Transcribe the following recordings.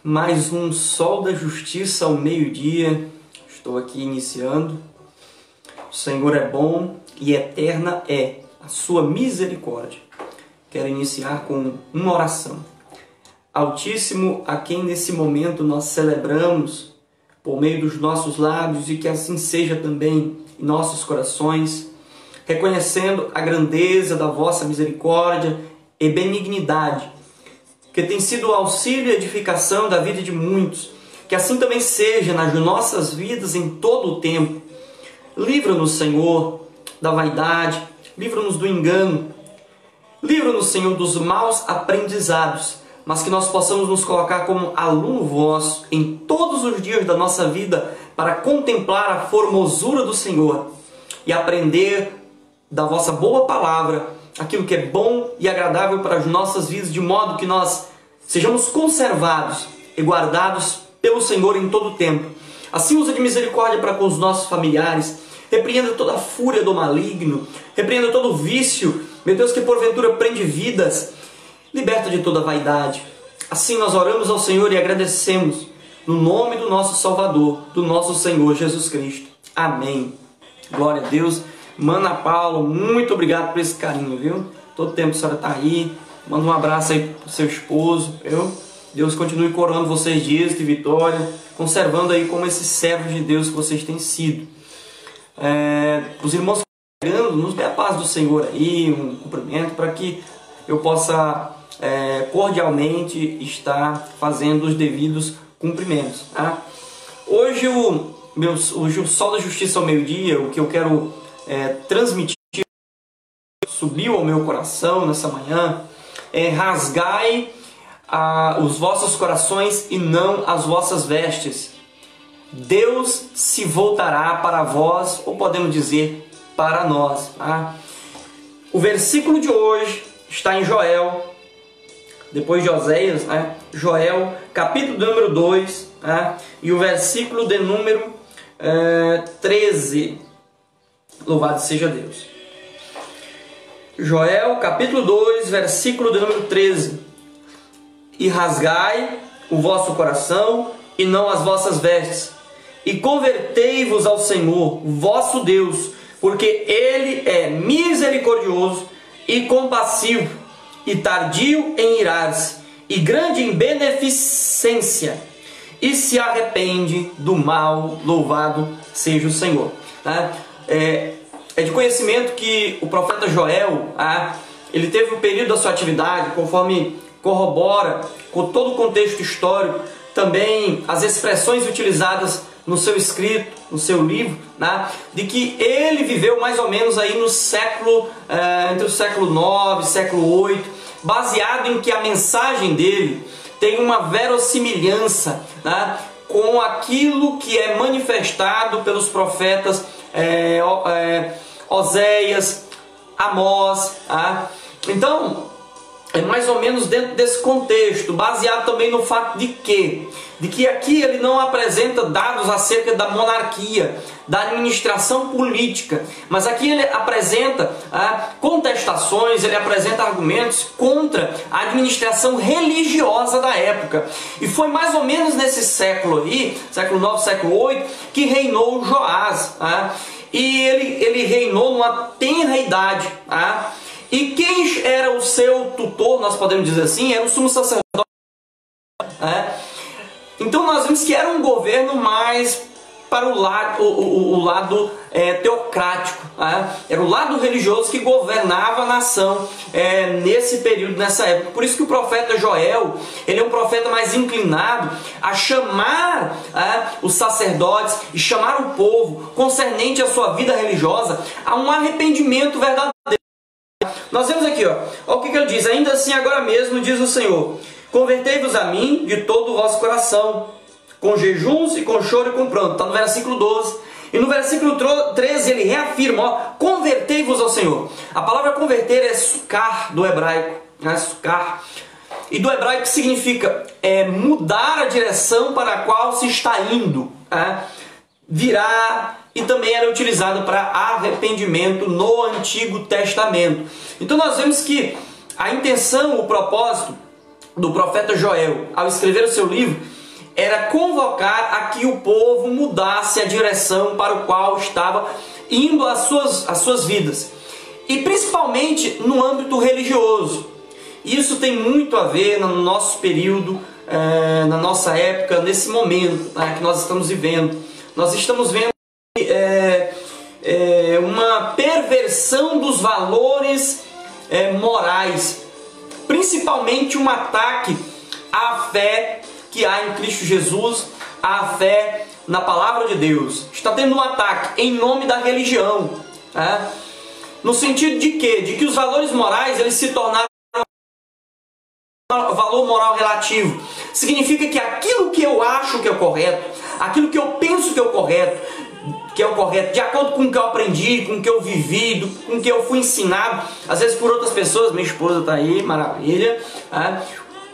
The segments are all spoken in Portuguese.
mais um Sol da Justiça ao meio-dia. Estou aqui iniciando. O Senhor é bom e eterna é a sua misericórdia. Quero iniciar com uma oração. Altíssimo, a quem nesse momento nós celebramos por meio dos nossos lábios, e que assim seja também em nossos corações, reconhecendo a grandeza da vossa misericórdia e benignidade, que tem sido o auxílio e edificação da vida de muitos, que assim também seja nas nossas vidas em todo o tempo. Livra-nos, Senhor, da vaidade, livra-nos do engano, livra-nos, Senhor, dos maus aprendizados, mas que nós possamos nos colocar como aluno vosso em todos os dias da nossa vida para contemplar a formosura do Senhor e aprender da vossa boa palavra aquilo que é bom e agradável para as nossas vidas, de modo que nós sejamos conservados e guardados pelo Senhor em todo o tempo. Assim, usa de misericórdia para com os nossos familiares, repreenda toda a fúria do maligno, repreenda todo o vício, meu Deus, que porventura prende vidas, liberta de toda vaidade. Assim nós oramos ao Senhor e agradecemos no nome do nosso Salvador, do nosso Senhor Jesus Cristo. Amém. Glória a Deus. Mana Paulo, muito obrigado por esse carinho, viu? Todo tempo a senhora está aí. Manda um abraço aí pro seu esposo, viu? Deus continue coroando vocês dias de vitória, conservando aí como esses servos de Deus que vocês têm sido. Os irmãos nos dê a paz do Senhor aí, um cumprimento, para que eu possa cordialmente estar fazendo os devidos cumprimentos. Tá? Hoje o Sol da Justiça ao meio-dia, o que eu quero transmitir, subiu ao meu coração nessa manhã, rasgai os vossos corações e não as vossas vestes. Deus se voltará para vós, ou podemos dizer, para nós. Tá? O versículo de hoje está em Joel, depois de Oséias, né? Joel, capítulo número 2, tá? E o versículo de número 13. Louvado seja Deus. Joel, capítulo 2, versículo de número 13. E rasgai o vosso coração e não as vossas vestes, e convertei-vos ao Senhor, vosso Deus, porque Ele é misericordioso e compassivo, e tardio em irar-se, e grande em beneficência, e se arrepende do mal. Louvado seja o Senhor. Tá? É de conhecimento que o profeta Joel, ele teve um período da sua atividade, conforme corrobora com todo o contexto histórico, também as expressões utilizadas no seu escrito, no seu livro, né, de que ele viveu mais ou menos aí no século, entre o século IX e século VIII, baseado em que a mensagem dele tem uma verossimilhança, né, com aquilo que é manifestado pelos profetas Oséias, Amós. Então, é mais ou menos dentro desse contexto, baseado também no fato de que aqui ele não apresenta dados acerca da monarquia, da administração política, mas aqui ele apresenta contestações, ele apresenta argumentos contra a administração religiosa da época. E foi mais ou menos nesse século aí, século IX, século VIII, que reinou Joás. E ele reinou numa tenra idade. E quem era o seu tutor, nós podemos dizer assim, era o sumo sacerdote. Então nós vimos que era um governo mais para o lado teocrático. Era o lado religioso que governava a nação nesse período, nessa época. Por isso que o profeta Joel, ele é um profeta mais inclinado a chamar os sacerdotes e chamar o povo concernente à sua vida religiosa a um arrependimento verdadeiro. Nós vemos aqui, olha o que ele diz: ainda assim agora mesmo diz o Senhor, convertei-vos a mim de todo o vosso coração, com jejuns e com choro e com pranto. Está no versículo 12. E no versículo 13 ele reafirma, convertei-vos ao Senhor. A palavra converter é sukar do hebraico, sukar. E do hebraico significa mudar a direção para a qual se está indo, virar, e também era utilizado para arrependimento no Antigo Testamento. Então nós vemos que a intenção, o propósito do profeta Joel, ao escrever o seu livro, era convocar a que o povo mudasse a direção para o qual estava indo as suas vidas. E principalmente no âmbito religioso. Isso tem muito a ver no nosso período, na nossa época, nesse momento que nós estamos vivendo. Nós estamos vendo uma perversão dos valores morais, principalmente um ataque à fé que há em Cristo Jesus, à fé na palavra de Deus. Está tendo um ataque em nome da religião, no sentido de quê? De que os valores morais eles se tornaram valor moral relativo. Significa que aquilo que eu acho que é o correto, aquilo que eu penso que é o correto, de acordo com o que eu aprendi, com o que eu vivi, com o que eu fui ensinado, às vezes por outras pessoas, minha esposa está aí, maravilha,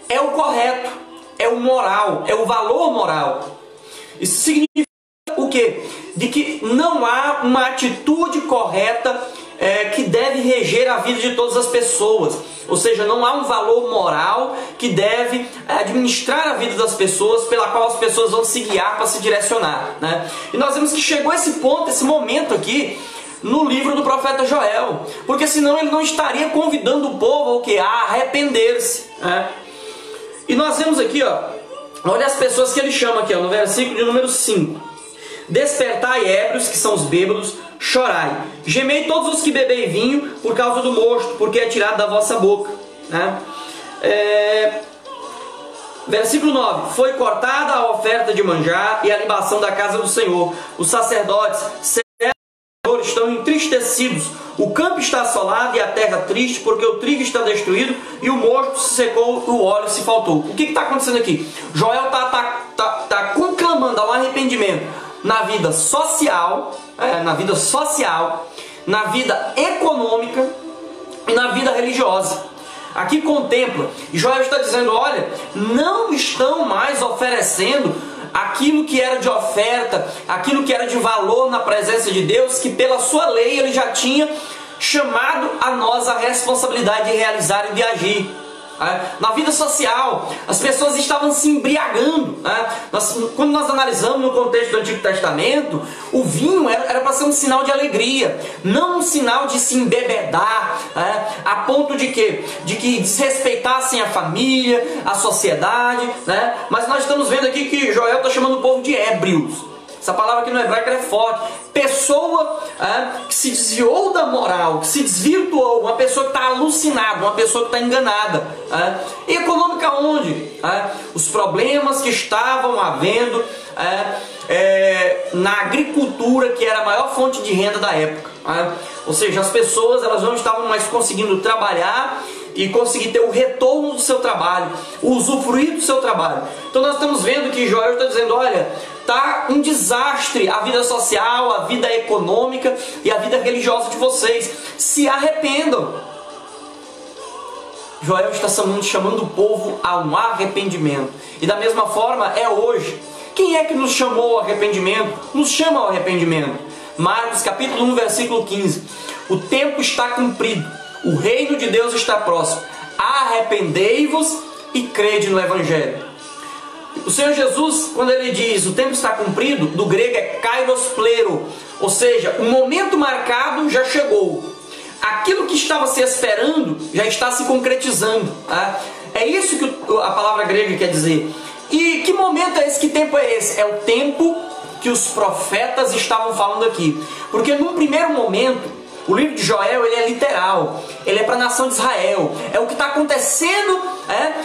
é o correto, é o moral, é o valor moral. Isso significa o quê? De que não há uma atitude correta que deve reger a vida de todas as pessoas. Ou seja, não há um valor moral que deve administrar a vida das pessoas, pela qual as pessoas vão se guiar para se direcionar, né? E nós vemos que chegou esse ponto, esse momento aqui, no livro do profeta Joel. Porque senão ele não estaria convidando o povo ao que? A arrepender-se, né? E nós vemos aqui, olha as pessoas que ele chama aqui, no versículo de número 5. Despertai ébrios, que são os bêbados, chorai. Gemei todos os que bebei vinho por causa do mosto, porque é tirado da vossa boca. Versículo 9. Foi cortada a oferta de manjar e a libação da casa do Senhor. Os sacerdotes estão entristecidos. O campo está assolado e a terra triste, porque o trigo está destruído e o mosto se secou, o óleo se faltou. O que está acontecendo aqui? Joel está conclamando ao arrependimento na vida social, na vida econômica e na vida religiosa. Aqui contempla, e Joel está dizendo, olha, não estão mais oferecendo aquilo que era de oferta, aquilo que era de valor na presença de Deus, que pela sua lei ele já tinha chamado a nós a responsabilidade de realizar e de agir. Na vida social, as pessoas estavam se embriagando. Quando nós analisamos no contexto do Antigo Testamento, o vinho era para ser um sinal de alegria, não um sinal de se embebedar, a ponto de que desrespeitassem a família, a sociedade, Mas nós estamos vendo aqui que Joel está chamando o povo de ébrios. Essa palavra aqui no hebraico é forte. Pessoa que se desviou da moral, que se desvirtuou, uma pessoa que está alucinada, uma pessoa que está enganada. E econômica onde? Os problemas que estavam havendo na agricultura, que era a maior fonte de renda da época. Ou seja, as pessoas elas não estavam mais conseguindo trabalhar e conseguir ter o retorno do seu trabalho, o usufruir do seu trabalho. Então nós estamos vendo que Joel está dizendo, olha, está um desastre a vida social, a vida econômica e a vida religiosa de vocês. Se arrependam. Joel está chamando o povo a um arrependimento. E da mesma forma é hoje. Quem é que nos chamou ao arrependimento? Nos chama ao arrependimento. Marcos capítulo 1, versículo 15. O tempo está cumprido. O reino de Deus está próximo. Arrependei-vos e crede no Evangelho. O Senhor Jesus, quando ele diz o tempo está cumprido, do grego é kairos plero, ou seja, o momento marcado já chegou. Aquilo que estava se esperando já está se concretizando. É isso que a palavra grega quer dizer. E que momento é esse? Que tempo é esse? É o tempo que os profetas estavam falando aqui. Porque num primeiro momento, o livro de Joel ele é literal, ele é para a nação de Israel, é o que está acontecendo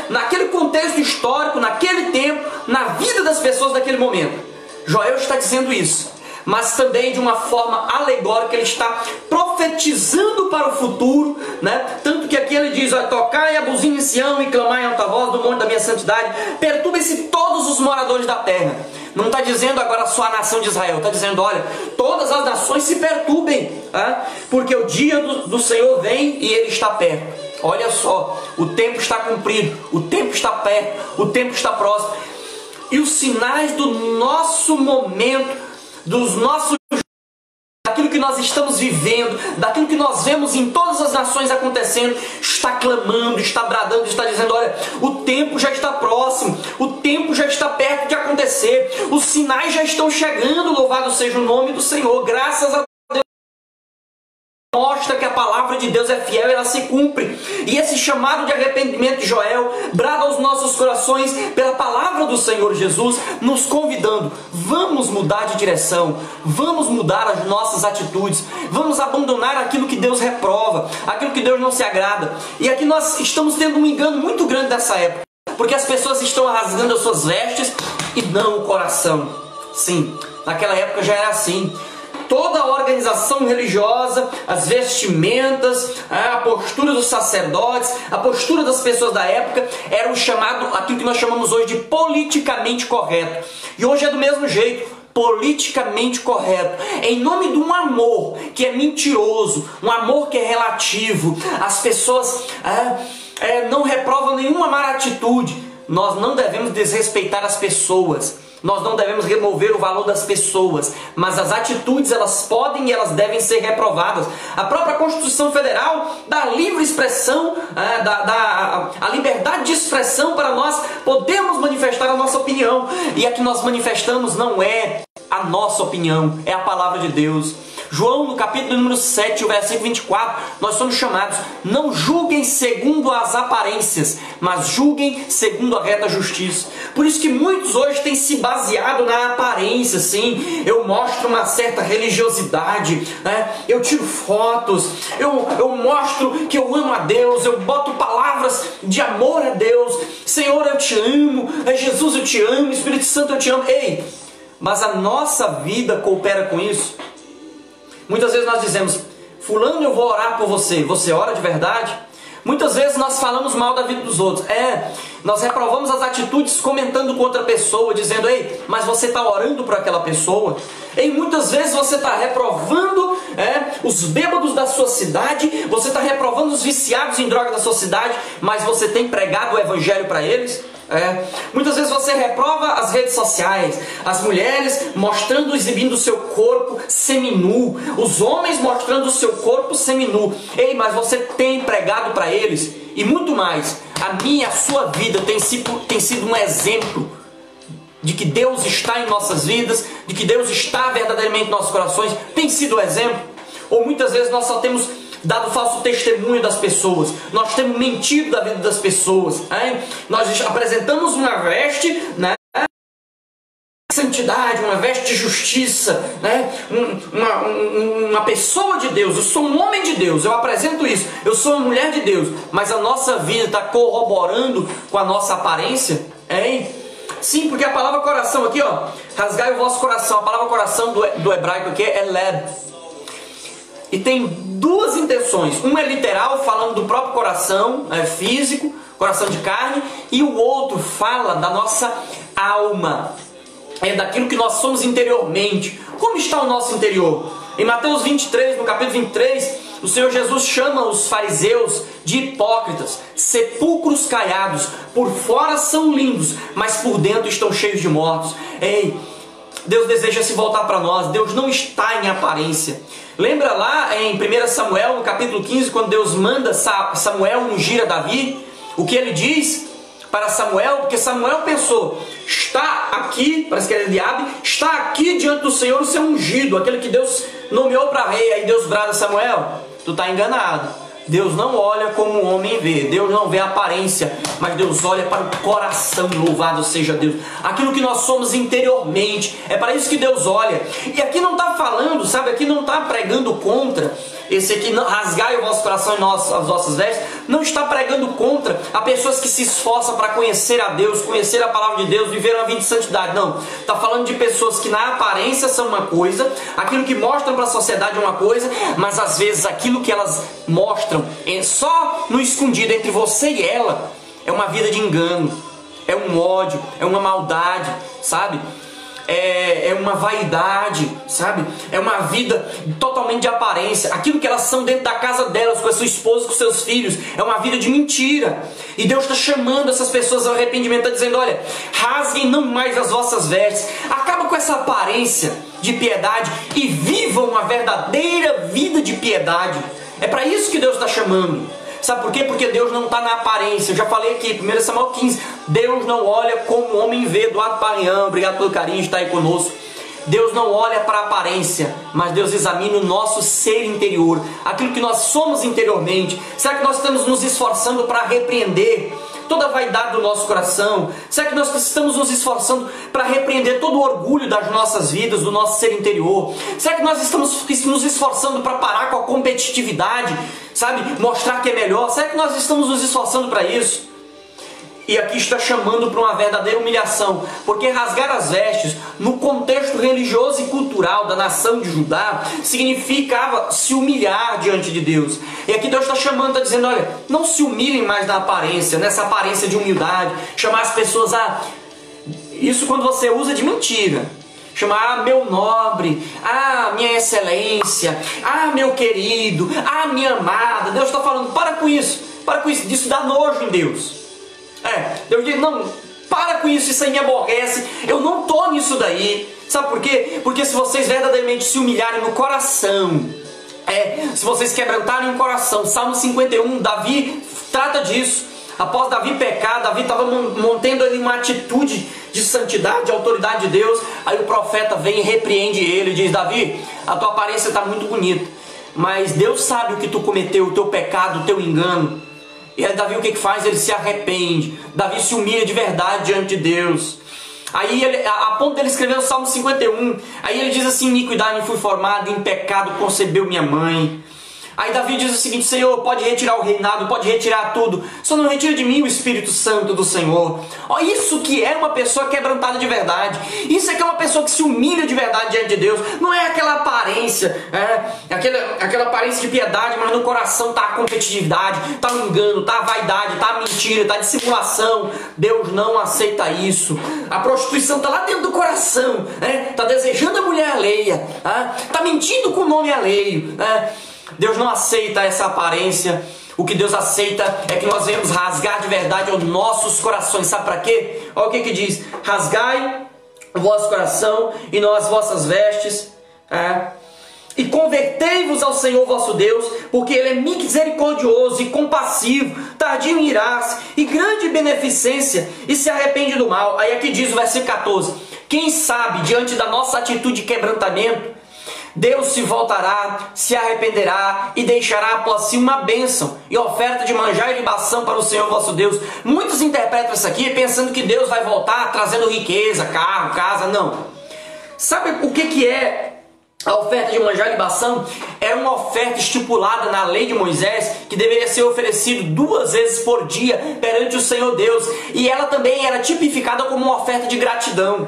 naquele contexto histórico, naquele tempo, na vida das pessoas daquele momento. Joel está dizendo isso, mas também de uma forma alegórica, ele está profetizando para o futuro, tanto que aqui ele diz, tocai a buzina em Sião e clamai em alta voz do monte da minha santidade, perturbem-se todos os moradores da terra. Não está dizendo agora só a nação de Israel, está dizendo, olha, todas as nações se perturbem, porque o dia do Senhor vem e ele está perto. Olha só, o tempo está cumprido, o tempo está perto, o tempo está próximo. E os sinais do nosso momento, dos nossos, daquilo daquilo que nós estamos vivendo, daquilo que nós vemos em todas as nações acontecendo, está clamando, está bradando, está dizendo: olha, o tempo já está próximo, o tempo já está perto de acontecer, os sinais já estão chegando, louvado seja o nome do Senhor, graças a mostra que a palavra de Deus é fiel e ela se cumpre. E esse chamado de arrependimento de Joel brada aos nossos corações pela palavra do Senhor Jesus, nos convidando: vamos mudar de direção, vamos mudar as nossas atitudes, vamos abandonar aquilo que Deus reprova, aquilo que Deus não se agrada. E aqui nós estamos tendo um engano muito grande nessa época, porque as pessoas estão rasgando as suas vestes e não o coração. Sim, naquela época já era assim. Toda a organização religiosa, as vestimentas, a postura dos sacerdotes, a postura das pessoas da época era o chamado, aquilo que nós chamamos hoje de politicamente correto. E hoje é do mesmo jeito, politicamente correto, em nome de um amor que é mentiroso, um amor que é relativo. As pessoas não reprovam nenhuma má atitude. Nós não devemos desrespeitar as pessoas. Nós não devemos remover o valor das pessoas, mas as atitudes elas podem e elas devem ser reprovadas. A própria Constituição Federal dá livre expressão, a liberdade de expressão para nós podermos manifestar a nossa opinião. E a que nós manifestamos não é a nossa opinião, é a palavra de Deus. João, no capítulo número 7, o versículo 24, nós somos chamados: não julguem segundo as aparências, mas julguem segundo a reta justiça. Por isso que muitos hoje têm se baseado na aparência, sim. Eu mostro uma certa religiosidade, né? Eu tiro fotos, eu mostro que eu amo a Deus, eu boto palavras de amor a Deus. Senhor, eu te amo, Jesus, eu te amo, Espírito Santo, eu te amo. Ei, mas a nossa vida coopera com isso? Muitas vezes nós dizemos: fulano, eu vou orar por você. Você ora de verdade? Muitas vezes nós falamos mal da vida dos outros. Nós reprovamos as atitudes comentando com outra pessoa, dizendo: ei, mas você está orando por aquela pessoa? E muitas vezes você está reprovando os bêbados da sua cidade, você está reprovando os viciados em droga da sua cidade, mas você tem pregado o evangelho para eles? Muitas vezes você reprova as redes sociais, as mulheres mostrando, exibindo o seu corpo seminu, os homens mostrando o seu corpo seminu. Ei, mas você tem pregado para eles? E muito mais, a minha, a sua vida tem sido um exemplo de que Deus está em nossas vidas, de que Deus está verdadeiramente em nossos corações? Tem sido um exemplo? Ou muitas vezes nós só temos dado falso testemunho das pessoas, nós temos mentido da vida das pessoas, nós apresentamos uma veste, né, de santidade, uma veste de justiça, né, uma pessoa de Deus. Eu sou um homem de Deus, eu apresento isso, eu sou uma mulher de Deus, mas a nossa vida está corroborando com a nossa aparência? Sim, porque a palavra coração aqui, ó, rasgai o vosso coração, a palavra coração do hebraico aqui é leb. E tem duas intenções. Uma é literal, falando do próprio coração físico, coração de carne. E o outro fala da nossa alma. É daquilo que nós somos interiormente. Como está o nosso interior? Em Mateus 23, no capítulo 23, o Senhor Jesus chama os fariseus de hipócritas, sepulcros caiados. Por fora são lindos, mas por dentro estão cheios de mortos. Ei, Deus deseja se voltar para nós. Deus não está em aparência. Lembra lá em 1 Samuel, no capítulo 15, quando Deus manda Samuel ungir a Davi? O que ele diz para Samuel? Porque Samuel pensou: está aqui, parece que era Eliabe, está aqui diante do Senhor o seu ungido, aquele que Deus nomeou para rei. Aí Deus brada: Samuel, tu está enganado. Deus não olha como o homem vê. Deus não vê a aparência, mas Deus olha para o coração. Louvado seja Deus. Aquilo que nós somos interiormente, é para isso que Deus olha. E aqui não está falando, sabe, aqui não está pregando contra. Esse aqui, rasgai o vosso coração e as vossas vestes, não está pregando contra a pessoas que se esforçam para conhecer a Deus, conhecer a palavra de Deus, viver uma vida de santidade. Não, está falando de pessoas que na aparência são uma coisa, aquilo que mostram para a sociedade é uma coisa, mas às vezes aquilo que elas mostram só no escondido entre você e ela é uma vida de engano, é um ódio, é uma maldade, sabe? é uma vaidade, sabe? É uma vida totalmente de aparência. Aquilo que elas são dentro da casa delas, com a sua esposa, com seus filhos, é uma vida de mentira. E Deus está chamando essas pessoas ao arrependimento, está dizendo, olha, rasguem não mais as vossas vestes, acaba com essa aparência de piedade e vivam uma verdadeira vida de piedade. É para isso que Deus está chamando. Sabe por quê? Porque Deus não está na aparência. Eu já falei aqui, 1 Samuel 15. Deus não olha como o homem vê. Eduardo Parião, obrigado pelo carinho de estar aí conosco. Deus não olha para a aparência, mas Deus examina o nosso ser interior, aquilo que nós somos interiormente. Será que nós estamos nos esforçando para repreender toda a vaidade do nosso coração? Será que nós estamos nos esforçando para repreender todo o orgulho das nossas vidas, do nosso ser interior? Será que nós estamos nos esforçando para parar com a competitividade, sabe? Mostrar que é melhor? Será que nós estamos nos esforçando para isso? E aqui está chamando para uma verdadeira humilhação, porque rasgar as vestes, no contexto religioso e cultural da nação de Judá, significava se humilhar diante de Deus. E aqui Deus está chamando, está dizendo, olha, não se humilhem mais na aparência, nessa aparência de humildade, chamar as pessoas a... Isso quando você usa de mentira. Chamar, meu nobre, minha excelência, meu querido, minha amada. Deus está falando, para com isso, disso dá nojo em Deus. Deus diz, não, para com isso aí me aborrece, eu não estou nisso daí. Sabe por quê? Porque se vocês verdadeiramente se humilharem no coração, se vocês quebrantarem o coração, Salmo 51, Davi trata disso. Após Davi pecar, Davi estava mantendo ali uma atitude de santidade, de autoridade de Deus. Aí o profeta vem e repreende ele e diz, Davi, a tua aparência está muito bonita, mas Deus sabe o que tu cometeu, o teu pecado, o teu engano. E aí Davi o que faz? Ele se arrepende. Davi se humilha de verdade diante de Deus. Aí a ponto dele escrever o Salmo 51, aí ele diz assim, iniquidade me fui formado, em pecado concebeu minha mãe. Aí Davi diz o seguinte, Senhor, pode retirar o reinado, pode retirar tudo, só não retira de mim o Espírito Santo do Senhor. Isso que é uma pessoa quebrantada de verdade. Isso é que é uma pessoa que se humilha de verdade diante de Deus. Não é aquela aparência, aquela aparência de piedade, mas no coração está a competitividade, está o engano, está a vaidade, está a mentira, está a dissimulação. Deus não aceita isso. A prostituição está lá dentro do coração, está desejando a mulher alheia, está mentindo com o nome alheio. Deus não aceita essa aparência. O que Deus aceita é que nós venhamos rasgar de verdade os nossos corações. Sabe para quê? Olha o que diz. Rasgai o vosso coração e não as vossas vestes. E convertei-vos ao Senhor vosso Deus, porque Ele é misericordioso e compassivo, tardio em irar-se e grande beneficência, e se arrepende do mal. Aí aqui diz o versículo 14. Quem sabe, diante da nossa atitude de quebrantamento, Deus se voltará, se arrependerá e deixará após si uma bênção e oferta de manjar e libação para o Senhor vosso Deus. Muitos interpretam isso aqui pensando que Deus vai voltar trazendo riqueza, carro, casa. Não. Sabe o que é a oferta de manjar e libação? Era uma oferta estipulada na lei de Moisés que deveria ser oferecido 2 vezes por dia perante o Senhor Deus. E ela também era tipificada como uma oferta de gratidão.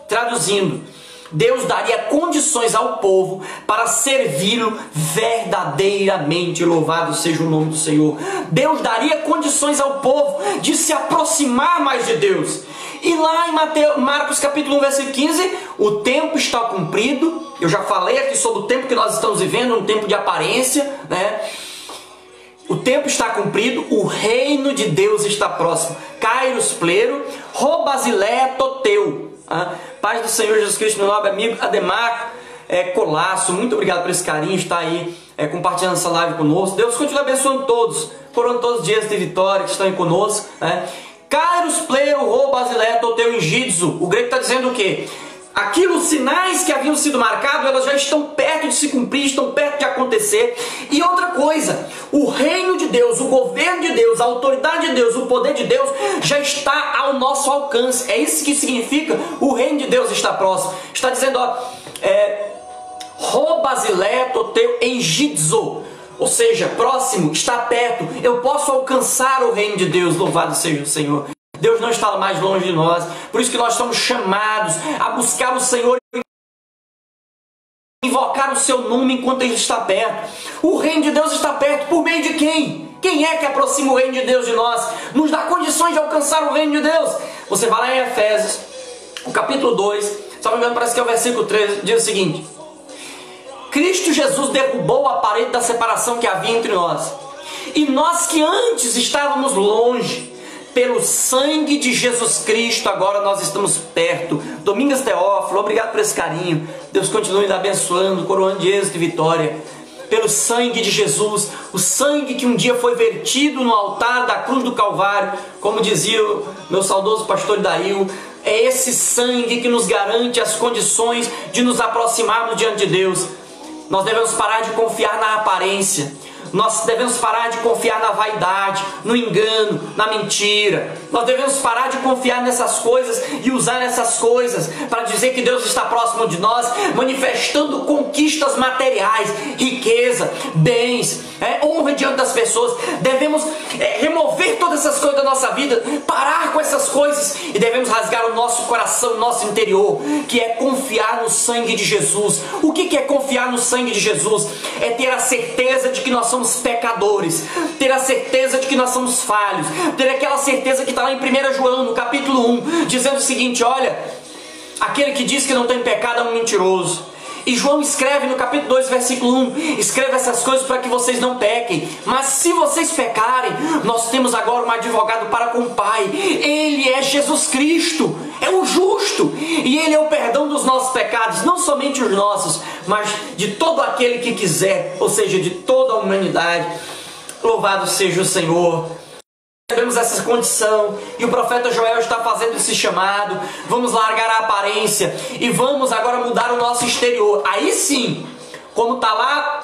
Traduzindo, Deus daria condições ao povo para servi-lo verdadeiramente. Louvado seja o nome do Senhor. Deus daria condições ao povo de se aproximar mais de Deus. E lá em Marcos capítulo 1, versículo 15, o tempo está cumprido. Eu já falei aqui sobre o tempo que nós estamos vivendo, um tempo de aparência, O tempo está cumprido, o reino de Deus está próximo. Kairos plero, ho basileia toteu. Paz do Senhor Jesus Cristo, meu nobre amigo Ademar Colasso, muito obrigado por esse carinho, estar aí compartilhando essa live conosco. Deus continue abençoando todos, coroando todos os dias de vitória que estão aí conosco. Kairos plero, ho basileia toteu em Gidzo. O grego está dizendo o quê? Os sinais que haviam sido marcados, elas já estão perto de se cumprir, estão perto de acontecer. E outra coisa, o reino de Deus, o governo de Deus, a autoridade de Deus, o poder de Deus já está ao nosso alcance. É isso que significa o reino de Deus está próximo. Está dizendo, ho basileia toteu em Gidzo. Ou seja, próximo, está perto. Eu posso alcançar o reino de Deus, louvado seja o Senhor. Deus não está mais longe de nós. Por isso que nós somos chamados a buscar o Senhor e invocar o seu nome enquanto Ele está perto. O reino de Deus está perto. Por meio de quem? Quem é que aproxima o reino de Deus de nós? Nos dá condições de alcançar o reino de Deus. Você vai lá em Efésios, o capítulo 2, Se não me engano, parece que é o versículo 13, diz o seguinte: Cristo Jesus derrubou a parede da separação que havia entre nós. E nós que antes estávamos longe, pelo sangue de Jesus Cristo, agora nós estamos perto. Domingas Teófilo, obrigado por esse carinho. Deus continue abençoando, coroando de êxito e vitória. Pelo sangue de Jesus, o sangue que um dia foi vertido no altar da cruz do Calvário, como dizia o meu saudoso pastor Dail, é esse sangue que nos garante as condições de nos aproximarmos diante de Deus. Nós devemos parar de confiar na aparência. Nós devemos parar de confiar na vaidade, no engano, na mentira. Nós devemos parar de confiar nessas coisas e usar essas coisas para dizer que Deus está próximo de nós, manifestando conquistas materiais, riqueza, bens, honra diante das pessoas. Devemos remover todas essas coisas da nossa vida, parar com essas coisas e devemos rasgar o nosso coração, o nosso interior, que é confiar no sangue de Jesus. O que é confiar no sangue de Jesus? É ter a certeza de que nós somos pecadores, ter a certeza de que nós somos falhos, ter aquela certeza que está lá em 1 João, no capítulo 1, dizendo o seguinte: olha, aquele que diz que não tem pecado é um mentiroso. E João escreve no capítulo 2, versículo 1, escreve essas coisas para que vocês não pequem. Mas se vocês pecarem, nós temos agora um advogado para com o Pai. Ele é Jesus Cristo, é o justo. E Ele é o perdão dos nossos pecados, não somente os nossos, mas de todo aquele que quiser, ou seja, de toda a humanidade. Louvado seja o Senhor. Recebemos essa condição e o profeta Joel está fazendo esse chamado. Vamos largar a aparência e vamos agora mudar o nosso exterior. Aí sim, como está lá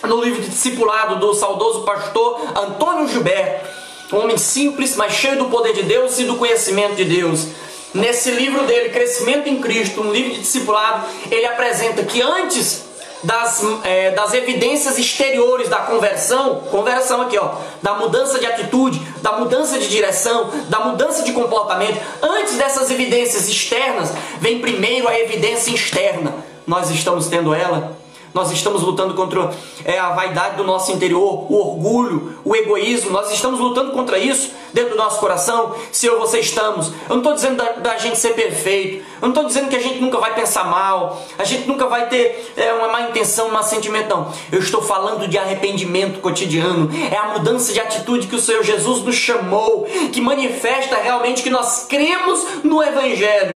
no livro de discipulado do saudoso pastor Antônio Gilberto, um homem simples, mas cheio do poder de Deus e do conhecimento de Deus. Nesse livro dele, Crescimento em Cristo, um livro de discipulado, ele apresenta que antes das evidências exteriores da conversão aqui, ó, da mudança de atitude, da mudança de direção, da mudança de comportamento, antes dessas evidências externas, vem primeiro a evidência externa. Nós estamos tendo ela. Nós estamos lutando contra a vaidade do nosso interior, o orgulho, o egoísmo. Nós estamos lutando contra isso dentro do nosso coração. Se eu e você estamos. Eu não estou dizendo da gente ser perfeito. Eu não estou dizendo que a gente nunca vai pensar mal. A gente nunca vai ter uma má intenção, um má sentimento, não. Eu estou falando de arrependimento cotidiano. É a mudança de atitude que o Senhor Jesus nos chamou, que manifesta realmente que nós cremos no Evangelho.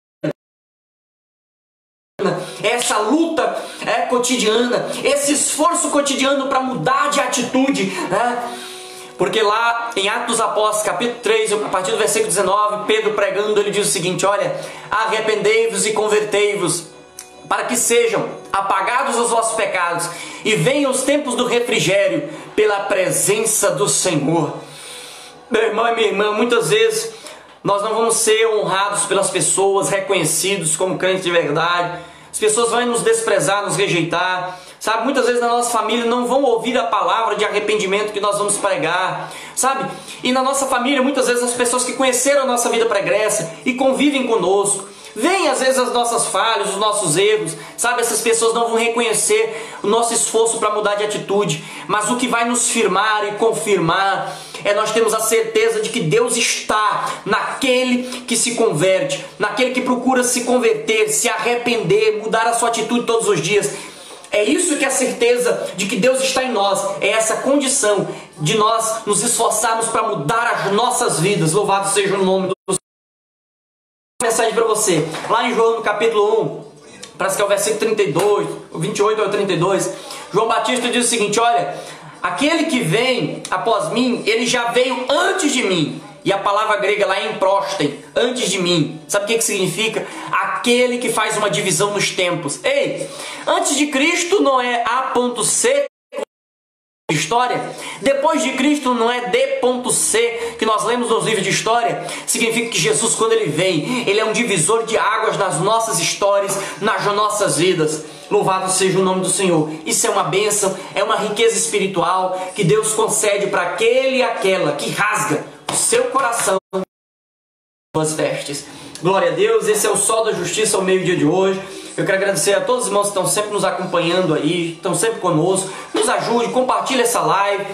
Essa luta cotidiana, esse esforço cotidiano para mudar de atitude, porque lá em Atos dos Apóstolos, capítulo 3, a partir do versículo 19, Pedro pregando, ele diz o seguinte: olha, arrependei-vos e convertei-vos, para que sejam apagados os vossos pecados e venham os tempos do refrigério pela presença do Senhor. Meu irmão e minha irmã, muitas vezes nós não vamos ser honrados pelas pessoas, reconhecidos como crentes de verdade. As pessoas vão nos desprezar, nos rejeitar, sabe? Muitas vezes na nossa família não vão ouvir a palavra de arrependimento que nós vamos pregar, sabe? E na nossa família, muitas vezes as pessoas que conheceram a nossa vida pregressa e convivem conosco, veem às vezes as nossas falhas, os nossos erros, sabe? Essas pessoas não vão reconhecer o nosso esforço para mudar de atitude, mas o que vai nos firmar e confirmar nós temos a certeza de que Deus está naquele que se converte, naquele que procura se converter, se arrepender, mudar a sua atitude todos os dias. É isso que é a certeza de que Deus está em nós, é essa condição de nós nos esforçarmos para mudar as nossas vidas. Louvado seja o nome do Senhor. Uma mensagem para você, lá em João no capítulo 1, parece que é o versículo 32, o 28 ou 32, João Batista diz o seguinte: olha, aquele que vem após mim, ele já veio antes de mim. E a palavra grega lá é emprosten, antes de mim. Sabe o que significa? Aquele que faz uma divisão nos tempos. Ei, antes de Cristo não é A.C. história. Depois de Cristo não é D.C. que nós lemos nos livros de história. Significa que Jesus, quando ele vem, ele é um divisor de águas nas nossas histórias, nas nossas vidas. Louvado seja o nome do Senhor. Isso é uma bênção, é uma riqueza espiritual que Deus concede para aquele e aquela que rasga o seu coração suas vestes. Glória a Deus. Esse é o Sol da Justiça ao meio-dia de hoje. Eu quero agradecer a todos os irmãos que estão sempre nos acompanhando aí, estão sempre conosco. Nos ajude, compartilhe essa live.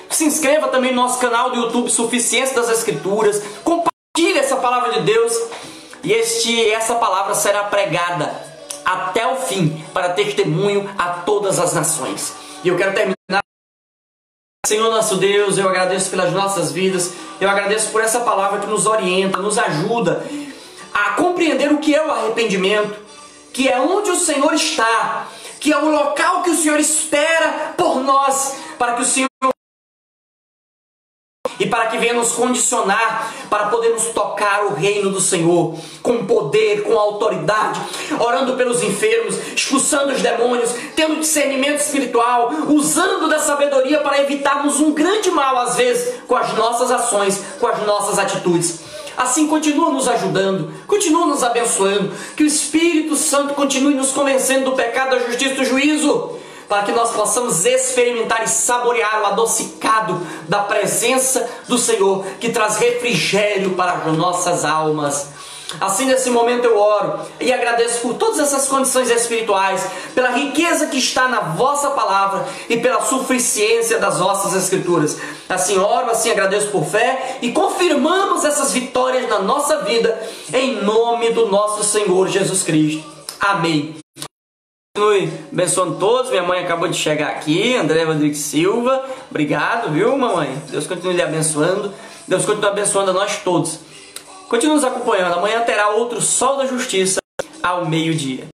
Se inscreva também no nosso canal do YouTube Suficiência das Escrituras. Compartilhe essa palavra de Deus. E essa palavra será pregada até o fim, para testemunho a todas as nações. E eu quero terminar. Senhor nosso Deus, eu agradeço pelas nossas vidas, eu agradeço por essa palavra que nos orienta, nos ajuda a compreender o que é o arrependimento, que é onde o Senhor está, que é o local que o Senhor espera por nós, para que o Senhor e para que venha nos condicionar para podermos tocar o reino do Senhor com poder, com autoridade, orando pelos enfermos, expulsando os demônios, tendo discernimento espiritual, usando da sabedoria para evitarmos um grande mal às vezes com as nossas ações, com as nossas atitudes. Assim, continua nos ajudando, continua nos abençoando, que o Espírito Santo continue nos convencendo do pecado, da justiça e do juízo, para que nós possamos experimentar e saborear o adocicado da presença do Senhor, que traz refrigério para as nossas almas. Assim, nesse momento eu oro e agradeço por todas essas condições espirituais, pela riqueza que está na vossa palavra e pela suficiência das vossas escrituras. Assim oro, assim agradeço por fé e confirmamos essas vitórias na nossa vida, em nome do nosso Senhor Jesus Cristo. Amém. Continue abençoando todos. Minha mãe acabou de chegar aqui, André Rodrigues Silva. Obrigado, viu, mamãe? Deus continue lhe abençoando. Deus continue abençoando a nós todos. Continue nos acompanhando. Amanhã terá outro Sol da Justiça ao meio-dia.